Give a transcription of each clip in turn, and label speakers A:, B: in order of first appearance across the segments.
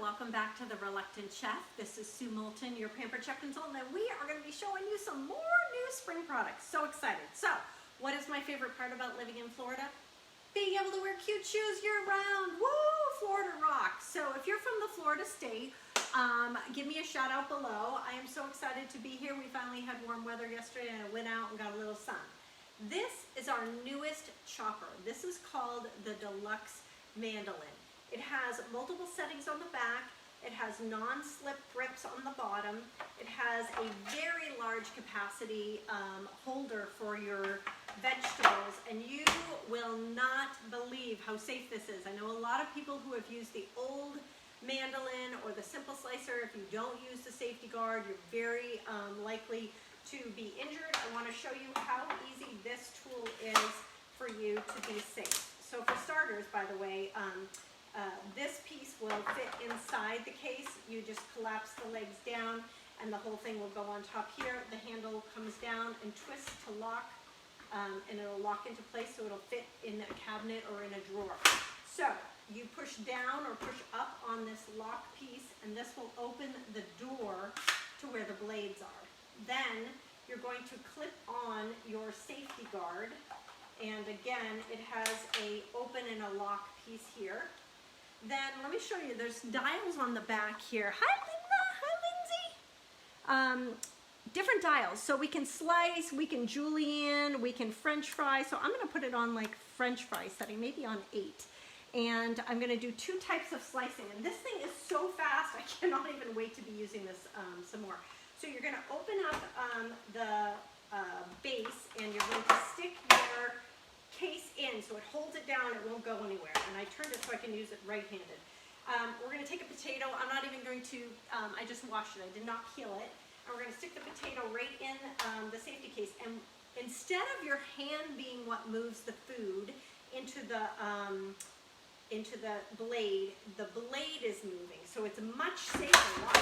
A: welcome back to The Reluctant Chef. This is Sue Moulton, your Pampered Chef Consultant, and we are going to be showing you some more new spring products. So excited. So, what is my favorite part about living in Florida? Being able to wear cute shoes year-round. Woo! Florida rocks. So, if you're from the Florida state, give me a shout out below. I am so excited to be here. We finally had warm weather yesterday, and I went out and got a little sun. This is our newest chopper. This is called the Deluxe Mandolin. It has multiple settings on the back. It has non-slip grips on the bottom. It has a very large capacity holder for your vegetables, and you will not believe how safe this is. I know a lot of people who have used the old mandolin or the simple slicer. If you don't use the safety guard, you're very likely to be injured. I want to show you how easy this tool is for you to be safe. So for starters, by the way, this piece will fit inside the case. You just collapse the legs down and the whole thing will go on top here. The handle comes down and twists to lock, and it'll lock into place so it'll fit in a cabinet or in a drawer. So you push down or push up on this lock piece and this will open the door to where the blades are. Then you're going to clip on your safety guard, and again it has a open and a lock piece here. Then let me show you, there's dials on the back here. Hi Linda, hi Lindsay. Different dials, so we can slice, we can julienne, we can French fry. So I'm gonna put it on like French fry setting, maybe on 8. And I'm gonna do 2 types of slicing. And this thing is so fast, I cannot even wait to be using this some more. So you're gonna open up the base and you're going to stick your case in so it holds it down, it won't go anywhere. And I turned it so I can use it right-handed. We're going to take a potato. I'm not even going to, I just washed it, I did not peel it. And we're going to stick the potato right in the safety case. And instead of your hand being what moves the food into the blade is moving. So it's much safer. Watch.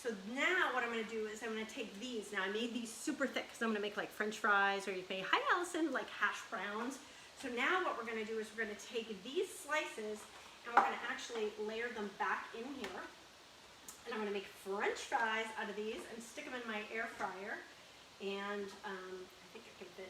A: So now what I'm going to do is I'm going to take these. Now I made these super thick because I'm going to make like French fries, or you can, hi Allison, like hash browns. So now what we're going to do is we're going to take these slices and we're going to actually layer them back in here. And I'm going to make French fries out of these and stick them in my air fryer. And I think I can fit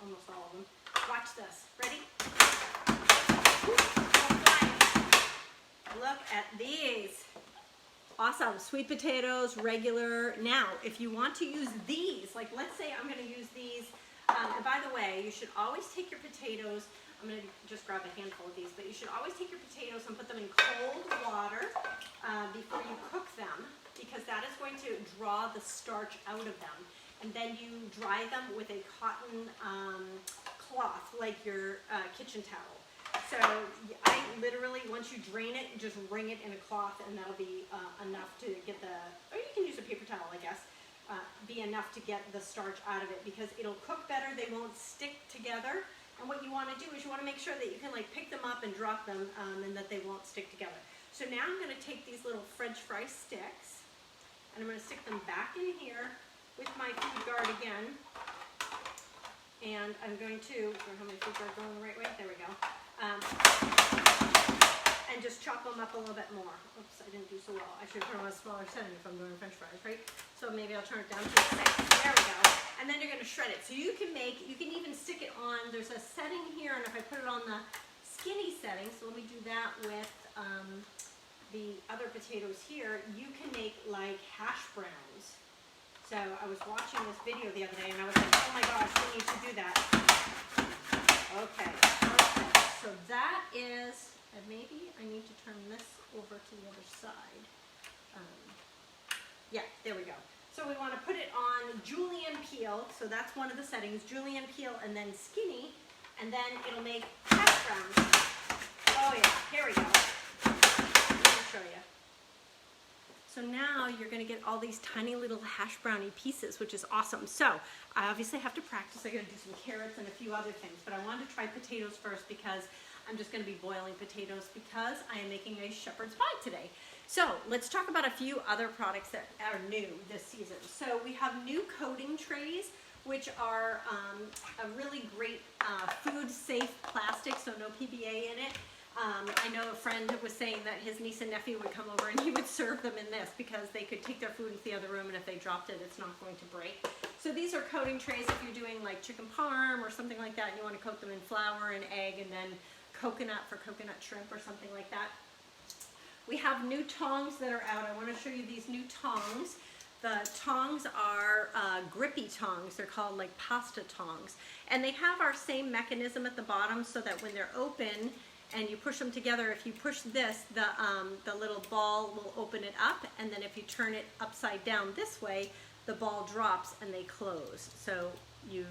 A: almost all of them. Watch this. Ready? Look at these. Awesome, sweet potatoes, regular. Now, if you want to use these, like let's say I'm going to use these, and by the way, you should always take your potatoes, I'm going to just grab a handful of these, but you should always take your potatoes and put them in cold water before you cook them, because that is going to draw the starch out of them. And then you dry them with a cotton cloth, like your kitchen towel. So I literally, once you drain it, just wring it in a cloth, and that'll be enough to get the, or you can use a paper towel, I guess, be enough to get the starch out of it, because it'll cook better, they won't stick together. And what you want to do is you want to make sure that you can like pick them up and drop them, and that they won't stick together. So now I'm going to take these little French fry sticks, and I'm going to stick them back in here with my food guard again. And I'm going to, how many food guards going the right way? There we go. And just chop them up a little bit more. Oops, I didn't do so well. I should put them on a smaller setting if I'm doing French fries, right? So maybe I'll turn it down to a 6. There we go. And then you're going to shred it. So you can even stick it on, there's a setting here, and if I put it on the skinny setting, so let me do that with the other potatoes here, you can make like hash browns. So I was watching this video the other day and I was like, oh my gosh, we need to do that. Okay, perfect. So that is, and maybe I need to turn this over to the other side. Yeah, there we go. So we want to put it on julienne peel, so that's one of the settings, julienne peel and then skinny, and then it'll make hash browns. Oh yeah, here we go. Let me show you. So now you're going to get all these tiny little hash brownie pieces, which is awesome. So I obviously have to practice. I got to do some carrots and a few other things, but I wanted to try potatoes first because I'm just going to be boiling potatoes because I am making a shepherd's pie today. So let's talk about a few other products that are new this season. So we have new coating trays, which are a really great food safe plastic, so no PBA in it. I know a friend was saying that his niece and nephew would come over and he would serve them in this because they could take their food into the other room, and if they dropped it, it's not going to break. So these are coating trays if you're doing like chicken parm or something like that, and you want to coat them in flour and egg and then coconut for coconut shrimp or something like that. We have new tongs that are out. I want to show you these new tongs. The tongs are grippy tongs. They're called like pasta tongs. And they have our same mechanism at the bottom so that when they're open and you push them together, if you push this, the little ball will open it up, and then if you turn it upside down this way, the ball drops and they close. So you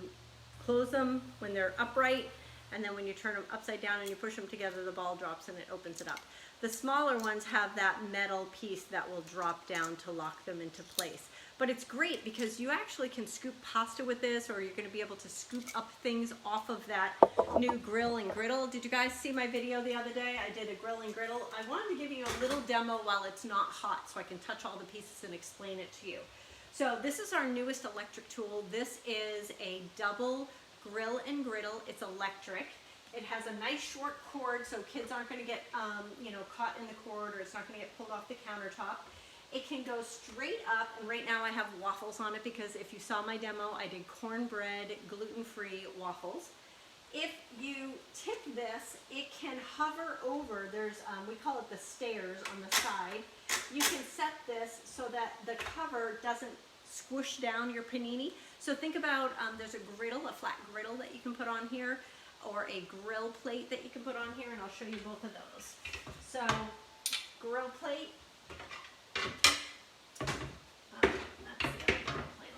A: close them when they're upright, and then when you turn them upside down and you push them together, the ball drops and it opens it up. The smaller ones have that metal piece that will drop down to lock them into place. But it's great because you actually can scoop pasta with this, or you're going to be able to scoop up things off of that new grill and griddle. Did you guys see my video the other day? I did a grill and griddle. I wanted to give you a little demo while it's not hot so I can touch all the pieces and explain it to you. So this is our newest electric tool. This is a double grill and griddle. It's electric. It has a nice short cord so kids aren't going to get caught in the cord, or it's not going to get pulled off the countertop. It can go straight up, and right now I have waffles on it because if you saw my demo, I did cornbread, gluten-free waffles. If you tip this, it can hover over. There's, we call it the stairs on the side. You can set this so that the cover doesn't squish down your panini. So think about, there's a griddle, a flat griddle that you can put on here, or a grill plate that you can put on here, and I'll show you both of those. So, grill plate. That's the other grill plate.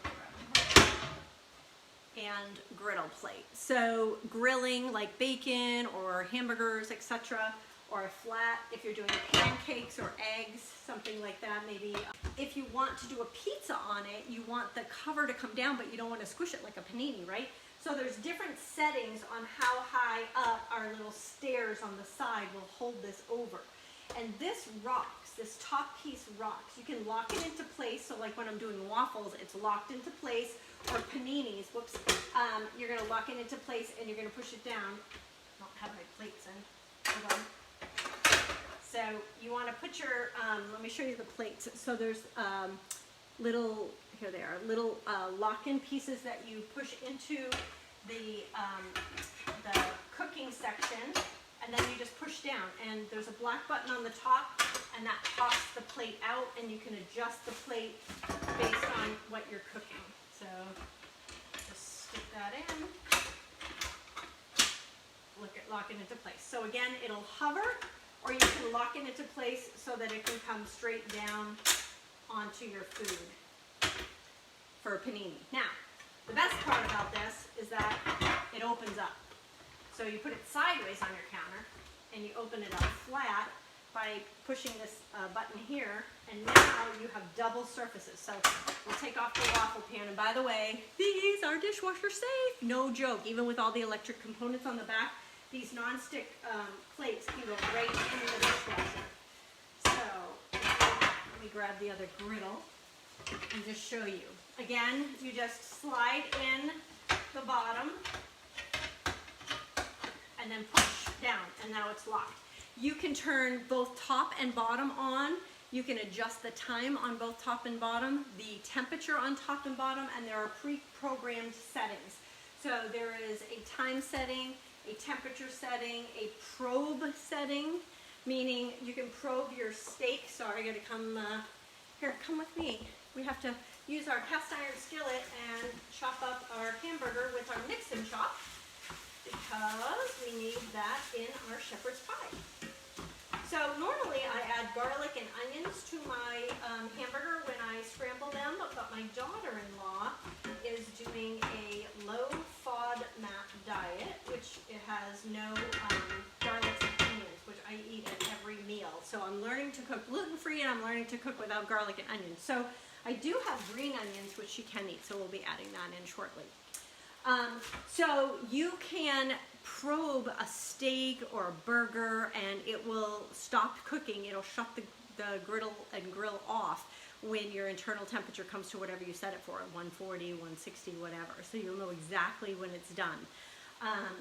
A: And griddle plate. So grilling like bacon or hamburgers, etc., or a flat if you're doing pancakes or eggs, something like that. Maybe if you want to do a pizza on it, you want the cover to come down, but you don't want to squish it like a panini, right? So there's different settings on how high up our little stairs on the side will hold this over. And this rocks, this top piece rocks. You can lock it into place, so like when I'm doing waffles, it's locked into place, or paninis, whoops, you're gonna lock it into place and you're gonna push it down. I don't have my plates in, hold on. So you wanna put your, let me show you the plates. So there's little, here they are, little lock-in pieces that you push into the cooking section, and then you just push down, and there's a black button on the top, and that pops the plate out, and you can adjust the plate based on what you're cooking. So just stick that in, lock it into place. So again, it'll hover, or you can lock it into place so that it can come straight down onto your food for a panini. Now, the best part about this is that it opens up. So you put it sideways on your counter, and you open it up flat by pushing this button here, and now you have double surfaces. So we'll take off the waffle pan, and by the way, these are dishwasher safe. No joke, even with all the electric components on the back, these non-stick plates can go right in the dishwasher. So let me grab the other griddle and just show you. Again, you just slide in the bottom and then push down, and now it's locked. You can turn both top and bottom on. You can adjust the time on both top and bottom, the temperature on top and bottom, and there are pre-programmed settings. So there is a time setting, a temperature setting, a probe setting, meaning you can probe your steak. Sorry, I gotta come, here, come with me. We have to use our cast iron skillet and chop up our hamburger with our mix and chop, because we need that in our shepherd's pie. So normally I add garlic and onions to my hamburger when I scramble them, but my daughter-in-law is doing a low FODMAP diet, which it has no garlic and onions, which I eat at every meal. So I'm learning to cook gluten-free, and I'm learning to cook without garlic and onions. So I do have green onions, which she can eat, so we'll be adding that in shortly. So you can probe a steak or a burger, and it will stop cooking. It'll shut the griddle and grill off when your internal temperature comes to whatever you set it for, 140, 160, whatever. So you'll know exactly when it's done.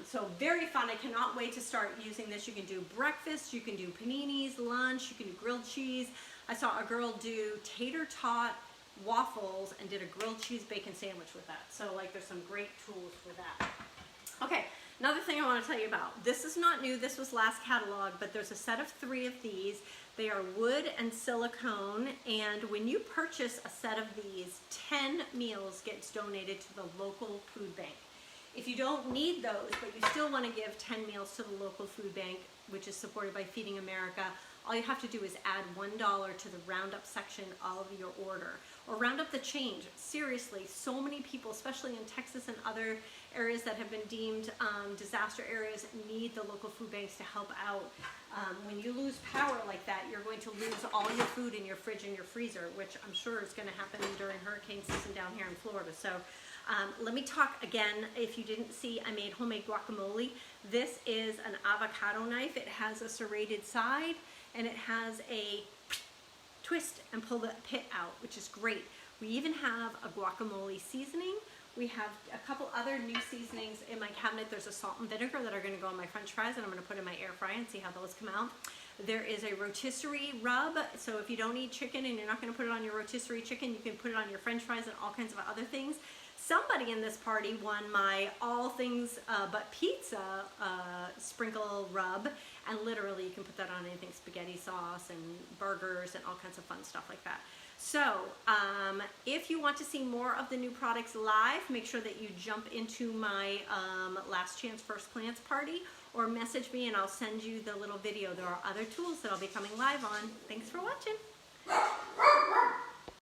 A: So very fun. I cannot wait to start using this. You can do breakfast, you can do paninis, lunch, you can do grilled cheese. I saw a girl do tater tot waffles and did a grilled cheese bacon sandwich with that. So like there's some great tools for that. Okay, another thing I want to tell you about. This is not new, this was last catalog, but there's a set of 3 of these. They are wood and silicone, and when you purchase a set of these, 10 meals gets donated to the local food bank. If you don't need those, but you still want to give 10 meals to the local food bank, which is supported by Feeding America, all you have to do is add $1 to the roundup section of your order, or round up the change. Seriously, so many people, especially in Texas and other areas that have been deemed disaster areas, need the local food banks to help out. When you lose power like that, you're going to lose all your food in your fridge and your freezer, which I'm sure is going to happen during hurricane season down here in Florida. So let me talk again. If you didn't see, I made homemade guacamole. This is an avocado knife. It has a serrated side, and it has a twist and pull the pit out, which is great. We even have a guacamole seasoning. We have a couple other new seasonings in my cabinet. There's a salt and vinegar that are going to go on my French fries, and I'm going to put in my air fryer and see how those come out. There is a rotisserie rub, so if you don't eat chicken and you're not going to put it on your rotisserie chicken, you can put it on your French fries and all kinds of other things. Somebody in this party won my all things but pizza sprinkle rub, and literally you can put that on anything, spaghetti sauce and burgers and all kinds of fun stuff like that. So if you want to see more of the new products live, make sure that you jump into my last chance first glance party, or message me and I'll send you the little video. There are other tools that I'll be coming live on. Thanks for watching.